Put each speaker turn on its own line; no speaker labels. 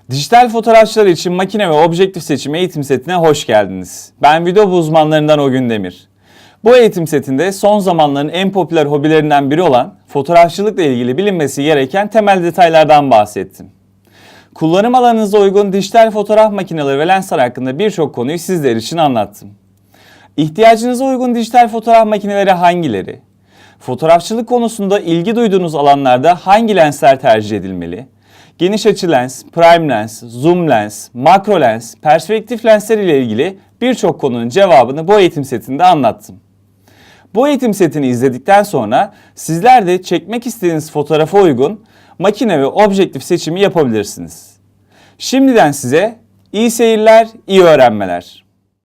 Dijital fotoğrafçılar için makine ve objektif seçimi eğitim setine hoş geldiniz. Ben video uzmanlarından Ogün Demir. Bu eğitim setinde son zamanların en popüler hobilerinden biri olan fotoğrafçılıkla ilgili bilinmesi gereken temel detaylardan bahsettim. Kullanım alanınıza uygun dijital fotoğraf makineleri ve lensler hakkında birçok konuyu sizler için anlattım. İhtiyacınıza uygun dijital fotoğraf makineleri hangileri? Fotoğrafçılık konusunda ilgi duyduğunuz alanlarda hangi lensler tercih edilmeli? Geniş açı lens, prime lens, zoom lens, makro lens, perspektif lensler ile ilgili birçok konunun cevabını bu eğitim setinde anlattım. Bu eğitim setini izledikten sonra sizler de çekmek istediğiniz fotoğrafa uygun makine ve objektif seçimi yapabilirsiniz. Şimdiden size iyi seyirler, iyi öğrenmeler.